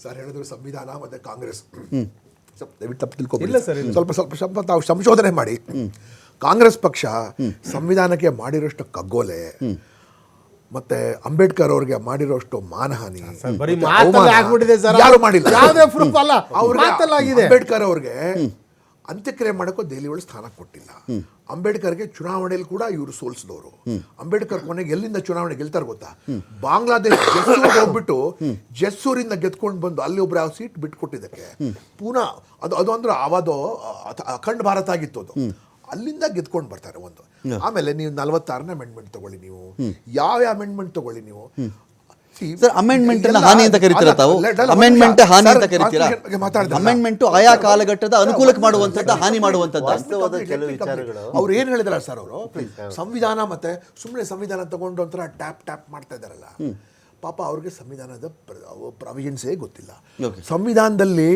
Sir ಹೇಳಿದ್ರು ಸಂವಿಧಾನ ಮತ್ತು ಕಾಂಗ್ರೆಸ್ ದಯವಿಟ್ಟು ತಪ್ಪು ತಿಳ್ಕೊಬಿಡಿ, ಸ್ವಲ್ಪ ತಾವು ಸಂಶೋಧನೆ ಮಾಡಿ. ಕಾಂಗ್ರೆಸ್ ಪಕ್ಷ ಸಂವಿಧಾನಕ್ಕೆ ಮಾಡಿರೋಷ್ಟು ಕಗ್ಗೋಲೆ ಮತ್ತೆ ಅಂಬೇಡ್ಕರ್ ಅವ್ರಿಗೆ ಮಾಡಿರೋಷ್ಟು ಮಾನಹಾನಿ ಯಾರು ಮಾಡಿಲ್ಲ. ಅಂಬೇಡ್ಕರ್ ಅವ್ರಿಗೆ ಅಂತ್ಯಕ್ರಿಯೆ ಮಾಡೋಕ್ಕೂ ದೆಹಲಿ ಒಳಗೆ ಸ್ಥಾನ ಕೊಟ್ಟಿಲ್ಲ. ಅಂಬೇಡ್ಕರ್ಗೆ ಚುನಾವಣೆಯಲ್ಲಿ ಕೂಡ ಇವರು ಸೋಲಿಸಿದವರು. ಅಂಬೇಡ್ಕರ್ ಕೊನೆಗೆ ಎಲ್ಲಿಂದ ಚುನಾವಣೆ ಗೆಲ್ತಾರೆ ಗೊತ್ತಾ? ಬಾಂಗ್ಲಾದೇಶ್ ಜೆಸ್ಸೂರ್ ಹೋಗ್ಬಿಟ್ಟು ಜೆಸ್ಸೂರಿಂದ ಗೆದ್ಕೊಂಡು ಬಂದು ಅಲ್ಲಿ ಒಬ್ರು ಯಾವ ಸೀಟ್ ಬಿಟ್ಕೊಟ್ಟಿದ್ದಕ್ಕೆ ಪುನಃ ಅದು ಅಂದ್ರೆ ಅವದು ಅಖಂಡ ಭಾರತ ಆಗಿತ್ತು ಅದು. ಅಲ್ಲಿಂದ ಗೆದ್ಕೊಂಡು ಬರ್ತಾರೆ ಒಂದು. ಆಮೇಲೆ ನೀವು 46ನೇ ಅಮೆಂಡ್ಮೆಂಟ್ ತಗೊಳ್ಳಿ, ನೀವು ಯಾವ ಅಮೆಂಡ್ಮೆಂಟ್ ತಗೊಳ್ಳಿ ನೀವು. ಅಮೆಂಡ್ಮೆಂಟ್ ಹಾನಿ ಅಂತ ಕರಿತೀರಾ ತಾವು? ಅಮೆಂಡ್ಮೆಂಟ್ ಹಾನಿ ಅಂತ ಕರಿತೀರಾ? ಅಮೆಂಡ್ಮೆಂಟ್ ಆಯಾ ಕಾಲಘಟ್ಟದ ಅನುಕೂಲಕ್ಕೆ ಮಾಡುವಂಥದ್ದು, ಹಾನಿ ಮಾಡುವಂಥದ್ದು. ಅವ್ರು ಏನು ಹೇಳಿದಾರ ಸರ್, ಅವರು ಸಂವಿಧಾನ ಮತ್ತೆ ಸುಮ್ಮನೆ ಸಂವಿಧಾನ ತಗೊಂಡು ಒಂಥರ ಟ್ಯಾಪ್ ಮಾಡ್ತಾ ಇದ್ದಾರಲ್ಲ. ಪಾಪ ಅವ್ರಿಗೆ ಸಂವಿಧಾನದ ಪ್ರಾವಿಷನ್ಸೇ ಗೊತ್ತಿಲ್ಲ. ಸಂವಿಧಾನದಲ್ಲಿ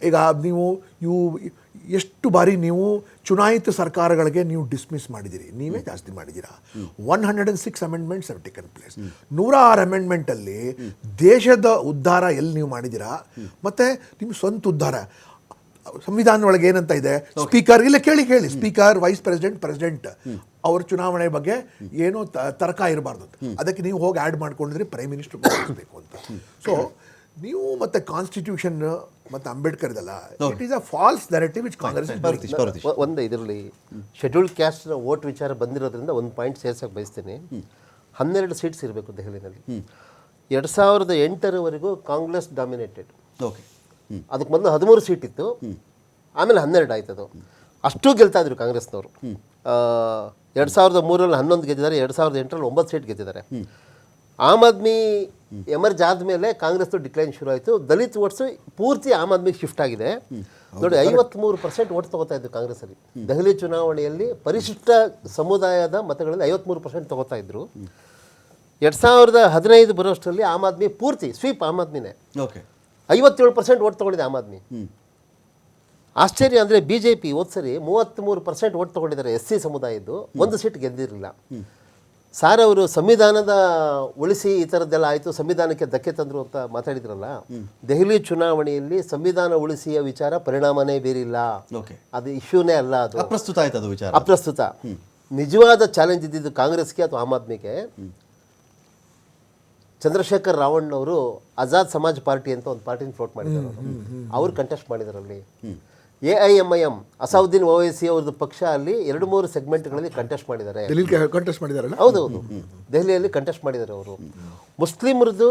ಈಗ ನೀವು ಎಷ್ಟು ಬಾರಿ ನೀವು ಚುನಾಯಿತ ಸರ್ಕಾರಗಳಿಗೆ ನೀವು ಡಿಸ್ಮಿಸ್ ಮಾಡಿದ್ದೀರಿ, ನೀವೇ ಜಾಸ್ತಿ ಮಾಡಿದ್ದೀರಾ. 106 ಅಮೆಂಡ್ಮೆಂಟ್ಸ್ ಹ್ಯಾವ್ ಟೇಕನ್ ಪ್ಲೇಸ್. 106 ಅಮೆಂಡ್ಮೆಂಟಲ್ಲಿ ದೇಶದ ಉದ್ಧಾರ ಎಲ್ಲಿ ನೀವು ಮಾಡಿದ್ದೀರಾ, ಮತ್ತು ನಿಮ್ಮ ಸ್ವಂತ ಉದ್ಧಾರ. ಸಂವಿಧಾನ ಒಳಗೆ ಏನಂತ ಇದೆ, ಸ್ಪೀಕರ್ ಇಲ್ಲ ಕೇಳಿ ಸ್ಪೀಕರ್, ವೈಸ್ ಪ್ರೆಸಿಡೆಂಟ್ ಅವ್ರ ಚುನಾವಣೆ ಬಗ್ಗೆ ಏನೋ ತರ್ಕ ಇರಬಾರ್ದು. ಅದಕ್ಕೆ ನೀವು ಹೋಗಿ ಆ್ಯಡ್ ಮಾಡ್ಕೊಂಡಿದ್ರೆ ಪ್ರೈಮ್ ಮಿನಿಸ್ಟರ್ ಬೇಕು ಅಂತ. ಸೊ ನೀವು ಮತ್ತೆ ಕಾನ್ಸ್ಟಿಟ್ಯೂಷನ್ ಮತ್ತು ಅಂಬೇಡ್ಕರ್ ಇದಲ್ಲ, it is a false narrative which Congress. ಒಂದು ಇದರಲ್ಲಿ ಶೆಡ್ಯೂಲ್ಡ್ ಕ್ಯಾಸ್ಟ್ ವೋಟ್ ವಿಚಾರ ಬಂದಿರೋದ್ರಿಂದ ಒಂದು ಪಾಯಿಂಟ್ ಸೇರ್ಸಕ್ಕೆ ಬಯಸ್ತೀನಿ. 12 ಸೀಟ್ಸ್ ಇರಬೇಕು ದೆಹಲಿನಲ್ಲಿ. 2008ರವರೆಗೂ ಕಾಂಗ್ರೆಸ್ ಡಾಮಿನೇಟೆಡ್. ಅದಕ್ಕೆ ಮೊದಲು 13 ಸೀಟ್ ಇತ್ತು, ಆಮೇಲೆ 12 ಆಯ್ತದು. ಅಷ್ಟು ಗೆಲ್ತಾ ಇದ್ರು ಕಾಂಗ್ರೆಸ್ನವರು. 2003ರಲ್ಲಿ 11 ಗೆದ್ದಿದ್ದಾರೆ, 2008ರಲ್ಲಿ 9 ಸೀಟ್ ಗೆದ್ದಿದ್ದಾರೆ. ಆಮ್ ಆದ್ಮಿ ಎಮರ್ಜ್ ಆದಮೇಲೆ ಕಾಂಗ್ರೆಸ್ದು ಡಿಕ್ಲೈನ್ ಶುರು ಆಯಿತು. ದಲಿತ್ ವೋಟ್ಸು ಪೂರ್ತಿ ಆಮ್ ಆದ್ಮಿಗೆ ಶಿಫ್ಟ್ ಆಗಿದೆ. ನೋಡಿ, 53% ವೋಟ್ ತಗೋತಾ ಇದ್ರು ಕಾಂಗ್ರೆಸ್ಸಲ್ಲಿ. ದೆಹಲಿ ಚುನಾವಣೆಯಲ್ಲಿ ಪರಿಶಿಷ್ಟ ಸಮುದಾಯದ ಮತಗಳಲ್ಲಿ 53% ತಗೋತಾ ಇದ್ರು. 2015 ಬರೋಷ್ಟರಲ್ಲಿ ಆಮ್ ಆದ್ಮಿ ಪೂರ್ತಿ ಸ್ವೀಪ್ ಆಮ್ ಆದ್ಮಿನೇ 57% ವೋಟ್ ತಗೊಂಡಿದೆ ಆಮ್ ಆದ್ಮಿ. ಆಶ್ಚರ್ಯ ಅಂದರೆ BJP ಹೋದ್ಸರಿ 33% ವೋಟ್ ತೊಗೊಂಡಿದ್ದಾರೆ SC ಸಮುದಾಯದ್ದು, ಒಂದು ಸೀಟ್ ಗೆದ್ದಿರಲಿಲ್ಲ. ಸಾರ್ ಅವರು ಸಂವಿಧಾನದ ಉಳಿಸಿ ಈ ಥರದ್ದೆಲ್ಲ ಆಯಿತು, ಸಂವಿಧಾನಕ್ಕೆ ಧಕ್ಕೆ ತಂದರು ಅಂತ ಮಾತಾಡಿದ್ರಲ್ಲ. ದೆಹಲಿ ಚುನಾವಣೆಯಲ್ಲಿ ಸಂವಿಧಾನ ಉಳಿಸಿಯ ವಿಚಾರ ಪರಿಣಾಮನೇ ಬೀರಿಲ್ಲ, ಅದು ಇಶ್ಯೂನೇ ಅಲ್ಲ, ಅದು ಅಪ್ರಸ್ತುತ ಆಯ್ತು, ಅದು ವಿಚಾರ ಅಪ್ರಸ್ತುತ. ನಿಜವಾದ ಚಾಲೆಂಜ್ ಇದ್ದಿದ್ದು ಕಾಂಗ್ರೆಸ್ಗೆ ಅಥವಾ ಆಮ್ ಆದ್ಮಿಗೆ. ಚಂದ್ರಶೇಖರ್ ರಾವಣ್ಣವರು ಆಜಾದ್ ಸಮಾಜ್ ಪಾರ್ಟಿ ಅಂತ ಒಂದು ಪಾರ್ಟಿನ ಫ್ಲೋಟ್ ಮಾಡಿದ್ದಾರೆ. ಅವ್ರು ಕಂಟೆಸ್ಟ್ ಮಾಡಿದಾರಲ್ಲಿ. AIMIM ಅಸಾವುದ್ದೀನ್ ಓವೈಸಿ ಅವ್ರದ್ದು ಪಕ್ಷ ಅಲ್ಲಿ 2-3 ಸೆಗ್ಮೆಂಟ್ಗಳಲ್ಲಿ ಕಂಟೆಸ್ಟ್ ಮಾಡಿದ್ದಾರೆ. ಹೌದೌದು, ದೆಹಲಿಯಲ್ಲಿ ಕಂಟೆಸ್ಟ್ ಮಾಡಿದ್ದಾರೆ ಅವರು. ಮುಸ್ಲಿಮರದ್ದು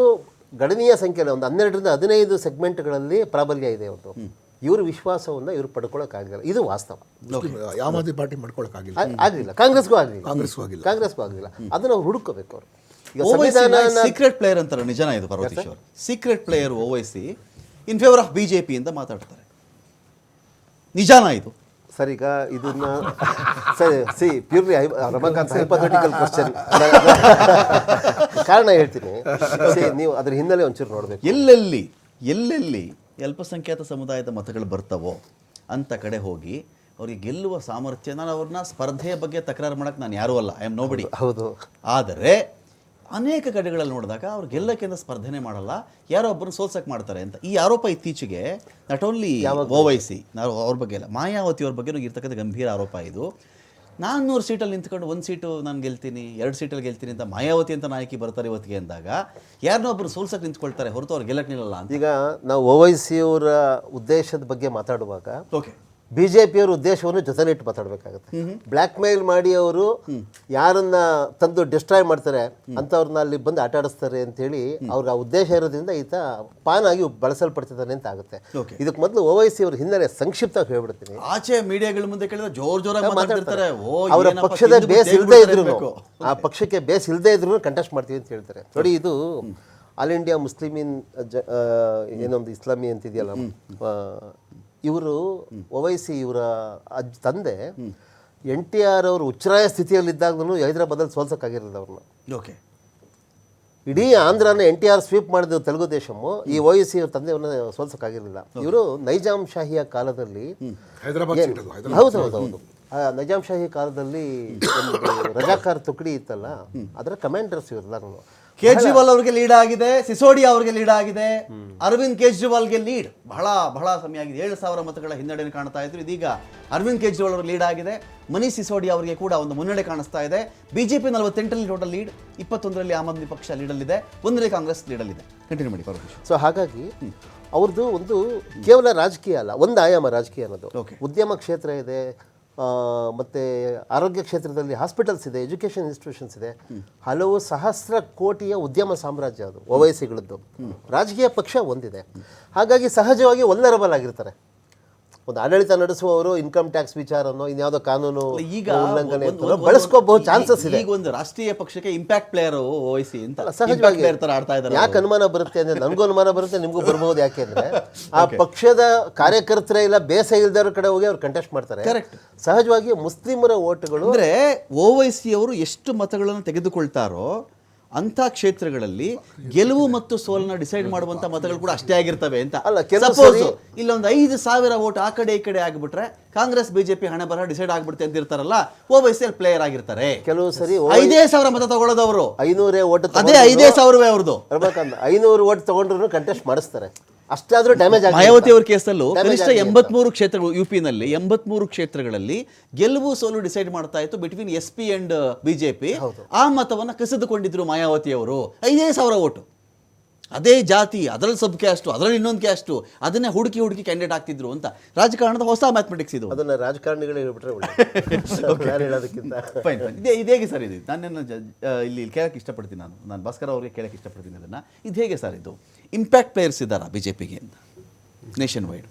ಗಣನೀಯ ಸಂಖ್ಯೆಯಲ್ಲಿ ಒಂದು 12ರಿಂದ 15 ಸೆಗ್ಮೆಂಟ್ಗಳಲ್ಲಿ ಪ್ರಾಬಲ್ಯ ಇದೆ ಅವರು. ಇವ್ರ ವಿಶ್ವಾಸವನ್ನು ಇವ್ರು ಪಡ್ಕೊಳ್ಳೋಕ್ಕಾಗಲಿಲ್ಲ, ಇದು ವಾಸ್ತವ. ಆಮ್ ಆದ್ಮಿ ಪಾರ್ಟಿ ಮಾಡ್ಕೊಳ್ಳೋಕ್ಕಾಗಿಲ್ಲ, ಆಗಲಿಲ್ಲ. ಕಾಂಗ್ರೆಸ್ಗೂ ಆಗಲಿಲ್ಲ. ಅದನ್ನು ಅವ್ರು ಹುಡುಕೋಬೇಕು ಅವರು. ಸೀಕ್ರೆಟ್ ಪ್ಲೇಯರ್ ಅಂತಾರೆ, ನಿಜನಾ ಇದು Parvateshwar? Secret player Owaisi in favour of BJP ಅಂತ ಮಾತಾಡ್ತಾರೆ, ನಿಜಾನಾ ಇದು? ಸರ್, ಈಗ ಇದನ್ನ see purely Ramakant hypothetical question. ಕಾರಣ ಹೇಳ್ತೀನಿ, ನೀವು ಅದ್ರ ಹಿನ್ನೆಲೆ ಒಂಚೂರು ನೋಡಬೇಕು. ಎಲ್ಲೆಲ್ಲಿ ಅಲ್ಪಸಂಖ್ಯಾತ ಸಮುದಾಯದ ಮತಗಳು ಬರ್ತವೋ ಅಂತ ಕಡೆ ಹೋಗಿ ಅವ್ರಿಗೆ ಗೆಲ್ಲುವ ಸಾಮರ್ಥ್ಯ. ನಾನು ಅವ್ರನ್ನ ಸ್ಪರ್ಧೆಯ ಬಗ್ಗೆ ತಕರಾರು ಮಾಡೋಕ್ಕೆ ನಾನು ಯಾರೂ ಅಲ್ಲ, ಐ ಆಮ್ ನೋಬಡಿ. ಹೌದು. ಆದರೆ ಅನೇಕ ಕಡೆಗಳಲ್ಲಿ ನೋಡಿದಾಗ ಅವ್ರು ಗೆಲ್ಲಕ್ಕಿಂತ ಸ್ಪರ್ಧೆನೇ ಮಾಡಲ್ಲ, ಯಾರೋ ಒಬ್ಬರನ್ನ ಸೋಲ್ಸಕ್ಕೆ ಮಾಡ್ತಾರೆ ಅಂತ ಈ ಆರೋಪ ಇತ್ತೀಚೆಗೆ ನಾಟ್ ಓನ್ಲಿ ಓವೈಸಿ, ನಾವು ಅವ್ರ ಬಗ್ಗೆ ಅಲ್ಲ, ಮಾಯಾವತಿ ಅವ್ರ ಬಗ್ಗೆ ಇರ್ತಕ್ಕಂಥ ಗಂಭೀರ ಆರೋಪ ಇದು. 400 ಸೀಟಲ್ಲಿ ನಿಂತ್ಕೊಂಡು 1 ಸೀಟು ನಾನು ಗೆಲ್ತೀನಿ, 2 ಸೀಟಲ್ಲಿ ಗೆಲ್ತೀನಿ ಅಂತ ಮಾಯಾವತಿ ಅಂತ ನಾಯಕಿ ಬರ್ತಾರೆ ಇವತ್ತಿಗೆ ಅಂದಾಗ ಯಾರನ್ನೋ ಒಬ್ಬರು ಸೋಲ್ಸಕ್ಕೆ ನಿಂತ್ಕೊಳ್ತಾರೆ ಹೊರತು ಅವ್ರು ಗೆಲ್ಲಕ್ಕೆ ನಿಲ್ಲಲ್ಲ ಅಂತ. ಈಗ ನಾವು ಓವೈಸಿ ಅವರ ಉದ್ದೇಶದ ಬಗ್ಗೆ ಮಾತಾಡುವಾಗ BJPಯವರ ಉದ್ದೇಶವನ್ನು ಜೊತೆಲಿಟ್ಟು ಮಾತಾಡಬೇಕಾಗುತ್ತೆ. ಬ್ಲ್ಯಾಕ್ ಮೇಲ್ ಮಾಡಿ ಅವರು ಯಾರನ್ನ ತಂದು ಡಿಸ್ಟ್ರಾಯ್ ಮಾಡ್ತಾರೆ ಅಂಥವ್ರನ್ನ ಅಲ್ಲಿ ಬಂದು ಆಟ ಆಡಿಸ್ತಾರೆ ಅಂತೇಳಿ ಅವ್ರ ಉದ್ದೇಶ ಇರೋದ್ರಿಂದ ಈತ ಪಾನ್ ಆಗಿ ಬಳಸಲ್ಪಡ್ತಿದ್ದಾನೆ ಅಂತ ಆಗುತ್ತೆ. ಇದಕ್ಕೆ ಮೊದಲು ಓವೈಸಿ ಅವ್ರ ಹಿನ್ನೆಲೆ ಸಂಕ್ಷಿಪ್ತವಾಗಿ ಹೇಳ್ಬಿಡ್ತೀನಿ. ಆಚೆ ಮೀಡಿಯಾಗಳ ಮುಂದೆ ಕೇಳಿದ್ರೆ ಜೋರಾಗಿ ಮಾತಾಡ್ತಾರೆ. ಅವರ ಪಕ್ಷದ ಬೇಸ್ ಇಲ್ಲದೆ ಇದ್ರು, ಆ ಪಕ್ಷಕ್ಕೆ ಬೇಸ್ ಇಲ್ಲದೆ ಇದ್ರು ಕಂಟೆಸ್ಟ್ ಮಾಡ್ತೀವಿ ಅಂತ ಹೇಳ್ತಾರೆ. ನೋಡಿ, ಇದು ಆಲ್ ಇಂಡಿಯಾ ಮುಸ್ಲಿಮೀನ್ ಏನೊಂದು ಇಸ್ಲಾಮಿ ಅಂತಿದೆಯಲ್ಲ, ಇವರು ಓವೈಸಿ ಇವರ ತಂದೆ NTR ಅವರು ಉಚ್ಚರಾಯ ಸ್ಥಿತಿಯಲ್ಲಿದ್ದಾಗಲೂ ಹೈದರಾಬಾದಲ್ಲಿ ಸೋಲ್ಸೋಕ್ಕಾಗಿರಲಿಲ್ಲ ಅವ್ರನ್ನ. ಇಡೀ ಆಂಧ್ರನ NTR ಸ್ವೀಪ್ ಮಾಡಿದ ತೆಲುಗು ದೇಶಮು ಈ ಓವೈಸಿ ಅವ್ರ ತಂದೆಯವ್ರನ್ನ ಸೋಲ್ಸೋಕ್ಕಾಗಿರಲಿಲ್ಲ. ಇವರು ನೈಜಾಮ್ ಶಾಹಿಯ ಕಾಲದಲ್ಲಿ, ಹೌದು, ನೈಜಾಮ್ ಶಾಹಿ ಕಾಲದಲ್ಲಿ ಒಂದು ರಜಾಕಾರ್ ತುಕಡಿ ಇತ್ತಲ್ಲ, ಅದರ ಕಮಾಂಡರ್ಸ್ ಇವರೆಲ್ಲರೂ. ಕೇಜ್ರಿವಾಲ್ ಅವ್ರಿಗೆ ಲೀಡ್ ಆಗಿದೆ, ಸಿಸೋಡಿಯಾ ಅವರಿಗೆ ಲೀಡ್ ಆಗಿದೆ, ಅರವಿಂದ್ ಕೇಜ್ರಿವಾಲ್ಗೆ ಲೀಡ್ ಬಹಳ ಬಹಳ ಸಮಯ ಆಗಿದೆ. 7,000 ಮತಗಳ ಹಿನ್ನಡೆಯನ್ನು ಕಾಣ್ತಾ ಇದ್ರು. ಇದೀಗ ಅರವಿಂದ್ ಕೇಜ್ರಿವಾಲ್ ಅವರು ಲೀಡ್ ಆಗಿದೆ. ಮನೀಶ್ ಸಿಸೋಡಿಯಾ ಅವರಿಗೆ ಕೂಡ ಒಂದು ಮುನ್ನಡೆ ಕಾಣಿಸ್ತಾ ಇದೆ. ಬಿಜೆಪಿ 48ರಲ್ಲಿ ಟೋಟಲ್ ಲೀಡ್, 21ರಲ್ಲಿ ಆಮ್ ಆದ್ಮಿ ಪಕ್ಷ ಲೀಡಲ್ಲಿದೆ, 1ರಲ್ಲಿ ಕಾಂಗ್ರೆಸ್ ಲೀಡಲ್ಲಿದೆ. ಕಂಟಿನ್ಯೂ ಮಾಡಿ ಪರಮೇಶ್. ಸೊ ಹಾಗಾಗಿ ಅವ್ರದ್ದು ಒಂದು ಕೇವಲ ರಾಜಕೀಯ ಅಲ್ಲ, ಒಂದು ಆಯಾಮ ರಾಜಕೀಯ ಅನ್ನೋದು. ಉದ್ಯಮ ಕ್ಷೇತ್ರ ಇದೆ, ಮತ್ತು ಆರೋಗ್ಯ ಕ್ಷೇತ್ರದಲ್ಲಿ ಹಾಸ್ಪಿಟಲ್ಸ್ ಇದೆ, ಎಜುಕೇಷನ್ ಇನ್ಸ್ಟಿಟ್ಯೂಷನ್ಸ್ ಇದೆ, ಹಲವು ಸಹಸ್ರ ಕೋಟಿಯ ಉದ್ಯಮ ಸಾಮ್ರಾಜ್ಯ ಅದು ಓವೈಸಿಗಳದ್ದು. ರಾಜಕೀಯ ಪಕ್ಷ ಒಂದಿದೆ. ಹಾಗಾಗಿ ಸಹಜವಾಗಿ ವಲ್ನರಬಲ್ ಆಗಿರ್ತಾರೆ. ಒಂದು ಆಡಳಿತ ನಡೆಸುವವರು ಇನ್ಕಮ್ ಟ್ಯಾಕ್ಸ್ ವಿಚಾರನೋ ಇನ್ಯಾವುದೋ ಕಾನೂನು ಈಗ ಉಲ್ಲಂಘನೆ ಬಳಸ್ಕೋಬಹುದು ಚಾನ್ಸಸ್ ಇದೆ. ಈಗ ಒಂದು ರಾಷ್ಟ್ರೀಯ ಪಕ್ಷಕ್ಕೆ ಇಂಪ್ಯಾಕ್ಟ್ ಪ್ಲೇಯರ್ ಓವೈಸಿ ಅಂತ ಸಹಜವಾಗಿ ಆಡ್ತಾ ಇದ್ದಾರೆ. ಯಾಕೆ ಅನುಮಾನ ಬರುತ್ತೆ ಅಂದ್ರೆ ನನಗೂ ಅನುಮಾನ ಬರುತ್ತೆ, ನಿಮಗೂ ಬರ್ಬೋದು. ಯಾಕೆಂದ್ರೆ ಆ ಪಕ್ಷದ ಕಾರ್ಯಕರ್ತರೇ ಇಲ್ಲ, ಬೇಸ ಇಲ್ದವ್ರ ಕಡೆ ಹೋಗಿ ಅವ್ರು ಕಂಟೆಸ್ಟ್ ಮಾಡ್ತಾರೆ. ಸಹಜವಾಗಿ ಮುಸ್ಲಿಮರ ಓಟ್ಗಳು ಅಂದ್ರೆ ಓವೈಸಿ ಅವರು ಎಷ್ಟು ಮತಗಳನ್ನು ತೆಗೆದುಕೊಳ್ತಾರೋ ಅಂಥ ಕ್ಷೇತ್ರಗಳಲ್ಲಿ ಗೆಲುವು ಮತ್ತು ಸೋಲನ್ನ ಡಿಸೈಡ್ ಮಾಡುವಂತ ಮತಗಳು ಕೂಡ ಅಷ್ಟೇ ಆಗಿರ್ತವೆ ಅಂತ. ಸಪೋಸ್ ಇಲ್ಲೊಂದು 5,000 ವೋಟ್ ಆ ಕಡೆ ಈ ಕಡೆ ಆಗಿಬಿಟ್ರೆ ಕಾಂಗ್ರೆಸ್ ಬಿಜೆಪಿ ಹಣೆ ಬರಹ ಡಿಸೈಡ್ ಆಗ್ಬಿಡುತ್ತೆ ಅಂತ ಇರ್ತಾರಲ್ಲ, ಓವೈಸಿ ಪ್ಲೇಯರ್ ಆಗಿರ್ತಾರೆ. ಕೆಲವು ಸರಿ 5,000 ಮತ ತಗೊಳ್ಳೋದವರು 500 ಓಟ್, ಅದೇ 5,000 ಅವ್ರದ್ದು 500 ಓಟ್ ತಗೊಂಡ್ರು ಕಂಟೆಸ್ಟ್ ಮಾಡಿಸ್ತಾರೆ. ಅಷ್ಟಾದ್ರೂ ಡ್ಯಾಮೇಜ್ ಆಗಿದೆ. ಮಾಯಾವತಿ ಅವ್ರ ಕೇಸಲ್ಲೂ ಕನಿಷ್ಠ 83 ಕ್ಷೇತ್ರಗಳು, ಯುಪಿನಲ್ಲಿ 83 ಕ್ಷೇತ್ರಗಳಲ್ಲಿ ಗೆಲುವು ಸೋಲು ಡಿಸೈಡ್ ಮಾಡ್ತಾ ಇತ್ತು ಬಿಟ್ವೀನ್ SP ಅಂಡ್ ಬಿಜೆಪಿ. ಆ ಮತವನ್ನ ಕಸಿದುಕೊಂಡಿದ್ರು ಮಾಯಾವತಿ ಅವರು. 5,000 ಓಟು, ಅದೇ ಜಾತಿ, ಅದರಲ್ಲಿ ಸಬ್ ಕ್ಯಾಸ್ಟು, ಅದರಲ್ಲಿ ಇನ್ನೊಂದು ಕ್ಯಾಸ್ಟು, ಅದನ್ನೇ ಹುಡುಕಿ ಕ್ಯಾಂಡಿಡೇಟ್ ಆಗ್ತಿದ್ರು ಅಂತ. ರಾಜಕಾರಣದ ಹೊಸ ಮ್ಯಾಥಮೆಟಿಕ್ಸ್ ಇದು. ಅದನ್ನ ರಾಜಕಾರಣಿಗಳೇ ಹೇಳ್ಬಿಟ್ರೆ ಹೇಳೋದಕ್ಕಿಂತ ಫೈನ್. ಇದೇಗೆ ಸರ್ ಇದು? ನಾನೇನು ಇಲ್ಲಿ ಕೇಳಕ್ಕೆ ಇಷ್ಟಪಡ್ತೀನಿ, ನಾನು ಭಾಸ್ಕರ್ ಅವ್ರಿಗೆ ಕೇಳಕ್ಕೆ ಇಷ್ಟಪಡ್ತೀನಿ ಅದನ್ನು. ಇದು ಹೇಗೆ ಸರ್ ಇದು ಇಂಪ್ಯಾಕ್ಟ್ ಪ್ಲೇಯರ್ಸ್ ಇದ್ದಾರಾ ಬಿಜೆಪಿಗೆ ಅಂತ nation wide?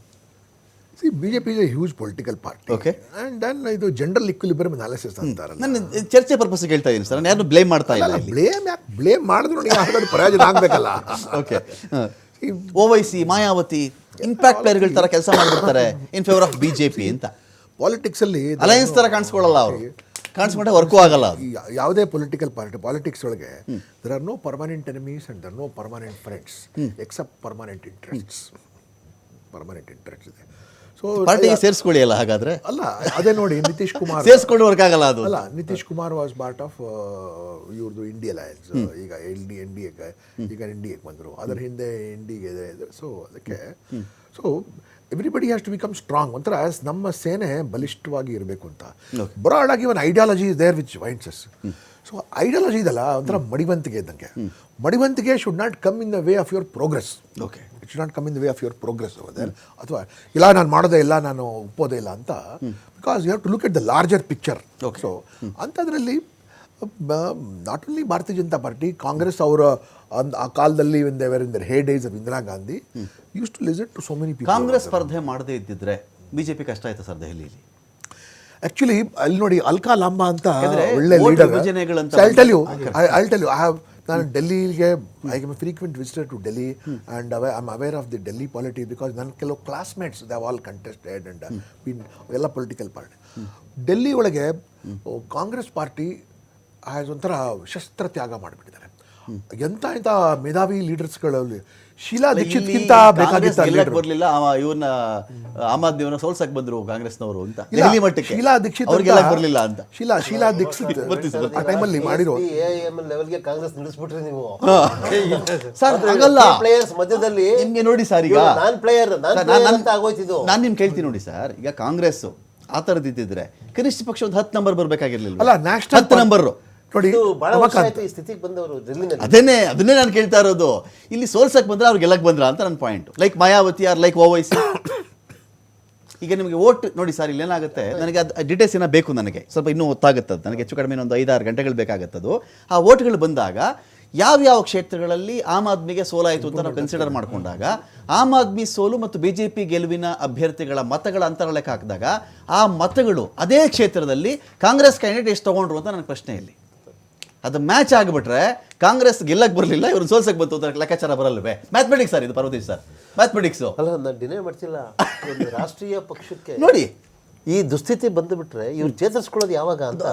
See, BJP is a huge political party. Okay. And then ಇದು ಜನರಲ್ ಇಕ್ವಿಲಿಬ್ರಿಯಂ ಅನಾಲಿಸಿಸ್ ಅಂತಾರಲ್ಲ. ನಾನು ಚರ್ಚೆ ಪರ್ಪಸ್ ಹೇಳ್ತಾ ಇದ್ದೀನಿ ಸರ್, ನಾನು ಯಾರು ಬ್ಲೇಮ್ ಮಾಡ್ತಾ ಇಲ್ಲ. ಬ್ಲೇಮ್ ಮಾಡಿದ್ರು ಯಾವ್ದಾದ್ರು ಪ್ರಯೋಜನ ಆಗಬೇಕಲ್ಲ. ಓಕೆ, ಓವೈಸಿ ಮಾಯಾವತಿ ಇಂಪ್ಯಾಕ್ಟ್ ಪ್ಲೇಯರ್ಗಳ ತರ ಕೆಲಸ ಮಾಡ್ಬಿಡ್ತಾರೆ ಇನ್ ಫೇವರ್ ಆಫ್ ಬಿಜೆಪಿ ಅಂತ. ಪಾಲಿಟಿಕ್ಸ್ ಅಲ್ಲಿ ಅಲಯನ್ಸ್ ತರ ಕಾಣಿಸ್ಕೊಳ್ಳಲ್ಲ ಅವರು, ಕಾಣಿಸ್ಕೊಂಡ್ರೆ ವರ್ಕು ಆಗಲ್ಲ. ಯಾವುದೇ ಪೊಲಿಟಿಕಲ್ ಪಾರ್ಟಿ ಪಾಲಿಟಿಕ್ಸ್ ಒಳಗೆ there are no permanent enemies and there no permanent friends except permanent interests. Permanent interest ಇದೆ. ಸೊ ಪಾರ್ಟಿಗೆ ಸೇರಿಸ್ಕೊಳ್ಳಿ ಅಲ್ಲ ಹಾಗಾದ್ರೆ. ಅಲ್ಲ, ಅದೇ ನೋಡಿ ನಿತೀಶ್ ಕುಮಾರ್ ಸೇರಿಸ್ಕೊಂಡು ವರ್ಕ್ ಆಗಲ್ಲ ಅದು. ಅಲ್ಲ, Nitish Kumar was part of ಇವ್ರದ್ದು ಇಂಡಿಯಾ ಅಲಯನ್ಸ್. ಈಗ ಈಗ NDA ಬಂದರು, ಅದರ ಹಿಂದೆ NDA ಇದೆ. ಸೊ ಅದಕ್ಕೆ everybody has to become strong. ಒಂಥರ ನಮ್ಮ ಸೇನೆ ಬಲಿಷ್ಠವಾಗಿ ಇರಬೇಕು ಅಂತ. ಬ್ರಾಡ್ ಆಗಿ ಒಂದು ideology is there which winds us. So ideology ಇದಲ್ಲ ಒಂಥರ ಮಡಿವಂತಿಗೆ ಇದ್ದಂಗೆ. ಮಡಿವಂತಿಗೆ should not come in the way of your progress. Okay, it should not come in the way of your progress over. ಅಥವಾ ಇಲ್ಲ ನಾನು ಮಾಡೋದೇ ಇಲ್ಲ, ನಾನು ಒಪ್ಪೋದೇ ಇಲ್ಲ ಅಂತ. Because you have to look at the larger picture. So ಅಂಥದ್ರಲ್ಲಿ not only Bharatiya Janata party, Congress ಅವರ ಆ ಕಾಲದಲ್ಲಿ in their heydays of Indira Gandhi used to listen to so many people. Congress ಸ್ಪರ್ಧೆ ಮಾಡದೇ ಇದ್ದಿದ್ರೆ ಬಿಜೆಪಿ ಕಷ್ಟ ಆಯ್ತು ಸರ್ ದೆಹಲಿಯಲ್ಲಿ. ಆಕ್ಚುಲಿ ಅಲ್ಲಿ ನೋಡಿ ಅಲ್ಕಾ ಲಾಂಬಾ ಅಂತ ಒಳ್ಳೆ ಲೀಡರ್. ನಾನು ಡೆಲ್ಲಿಗೆ I am a frequent visitor to Delhi and I am aware of the Delhi politics because ನನ್ನ ಕೆಲವು classmates they all contested and ಎಲ್ಲ ಪೊಲಿಟಿಕಲ್ ಪಾರ್ಟಿ. ಡೆಲ್ಲಿ ಒಳಗೆ ಕಾಂಗ್ರೆಸ್ ಪಾರ್ಟಿ ಆ್ಯಸ್ ಒಂಥರ ಶಸ್ತ್ರ ತ್ಯಾಗ ಮಾಡಿಬಿಟ್ಟಿದ್ದಾರೆ. ಎಂಥ ಮೇಧಾವಿ ಲೀಡರ್ಸ್ಗಳಲ್ಲಿ ಶೀಲಾ ದೀಕ್ಷಿತ್ಗಿಂತ ಬೇಕಾಗಿತ್ತು ಬರಲಿಲ್ಲ. ಇವನ್ನ ಆಮ್ ಆದ್ಮಿಯವನ್ನ ಸೋಲ್ಸಕ್ ಬಂದ್ರು ಕಾಂಗ್ರೆಸ್ನವರು ಅಂತ ದೆಹಲಿ ಮಟ್ಟಕ್ಕೆ. ಶೀಲಾ ದೀಕ್ಷಿತ್ ಬರಲಿಲ್ಲ ಅಂತ. ಶೀಲಾ ದೀಕ್ಷಿತ್ ಆ ಟೈಮಲ್ಲಿ ಮಾಡಿರೋ ಲೆವೆಲ್ಗೆ ಕಾಂಗ್ರೆಸ್ ನಿಲ್ಲಿಸ್ಬಿಟ್ರಿ ನೀವು ಸರ್. ಆಗಲ್ಲ, ಪ್ಲೇಯರ್ಸ್ ಮಧ್ಯದಲ್ಲಿ ನಿಮ್ಗೆ ನೋಡಿ ಸರ್, ಈಗ ನಾನ್ ಪ್ಲೇಯರ್ ಅಂತ ಆಗೋಯ್ತಿದ್ದು. ನಾನು ನಿಮ್ಗೆ ಕೇಳ್ತೀನಿ ನೋಡಿ ಸರ್, ಈಗ ಕಾಂಗ್ರೆಸ್ ಆ ಥರದ್ದು ಇದ್ದಿದ್ರೆ ಕನಿಷ್ಠ ಪಕ್ಷ ಒಂದು 10 ನಂಬರ್ ಬರ್ಬೇಕಾಗಿರ್ಲಿಲ್ಲ. ಅಲ್ಲ, ನ್ಯಾಷನಲ್ 10 ನಂಬರ್ ನೋಡಿ ಈ ಸ್ಥಿತಿಗೆ ಬಂದವರು ಡೆಲ್ಲಿನಲ್ಲಿ. ಅದನ್ನೇ ನಾನು ಕೇಳ್ತಾ ಇರೋದು. ಇಲ್ಲಿ ಸೋಲ್ಸಕ್ ಬಂದ್ರೆ ಅವ್ರು ಗೆಲ್ಲಕ್ ಬಂದ್ರ ಅಂತ ನನ್ನ point. Like Mayawati are like Owaisi. ಈಗ ನಿಮಗೆ ಓಟ್ ನೋಡಿ ಸರ್, ಇಲ್ಲಿ ಏನಾಗುತ್ತೆ, ನನಗೆ ಅದು ಡೀಟೇಲ್ಸ್ ಏನೋ ಬೇಕು, ನನಗೆ ಸ್ವಲ್ಪ ಇನ್ನೂ ಹೊತ್ತಾಗುತ್ತದೆ, ನನಗೆ ಹೆಚ್ಚು ಕಡಿಮೆ ಒಂದು 5-6 ಗಂಟೆಗಳು ಬೇಕಾಗುತ್ತದು. ಆ ಓಟ್ಗಳು ಬಂದಾಗ ಯಾವ್ಯಾವ ಕ್ಷೇತ್ರಗಳಲ್ಲಿ ಆಮ್ ಆದ್ಮಿಗೆ ಸೋಲಾಯಿತು ಅಂತ ನಾವು ಕನ್ಸಿಡರ್ ಮಾಡಿಕೊಂಡಾಗ ಆಮ್ ಆದ್ಮಿ ಸೋಲು ಮತ್ತು ಬಿಜೆಪಿ ಗೆಲುವಿನ ಅಭ್ಯರ್ಥಿಗಳ ಮತಗಳ ಅಂತರ ಲೆಕ್ಕ ಹಾಕಿದಾಗ ಆ ಮತಗಳು ಅದೇ ಕ್ಷೇತ್ರದಲ್ಲಿ ಕಾಂಗ್ರೆಸ್ ಕ್ಯಾಂಡಿಡೇಟ್ ಎಷ್ಟು ತಗೊಂಡ್ರು ಅಂತ ನನ್ನ ಪ್ರಶ್ನೆ ಇಲ್ಲಿ. ಅದು ಮ್ಯಾಚ್ ಆಗಿಬಿಟ್ರೆ ಕಾಂಗ್ರೆಸ್ ಗೆಲ್ಲಕ್ಕೆ ಬರಲಿಲ್ಲ, ಇವ್ರನ್ನ ಸೋಲ್ಸಕ್ಕೆ ಬಂತು ಅಂತ ಲೆಕ್ಕಾಚಾರ ಬರಲ್ವೇ? ಮ್ಯಾಥಮೆಟಿಕ್ಸ್ ಸರ್ ಇದು, ಪರ್ವತೀಶ್ ಸರ್, ಮ್ಯಾಥಮೆಟಿಕ್ಸು. ಅಲ್ಲ, ನಾನು ಡಿನೇ ಮಾಡ್ತಿಲ್ಲ. ಒಂದು ರಾಷ್ಟ್ರೀಯ ಪಕ್ಷಕ್ಕೆ ನೋಡಿ ಈ ದುಸ್ಥಿತಿ ಬಂದುಬಿಟ್ರೆ ಇವ್ರು ಚೇತರಿಸ್ಕೊಳ್ಳೋದು ಯಾವಾಗ ಅಂತ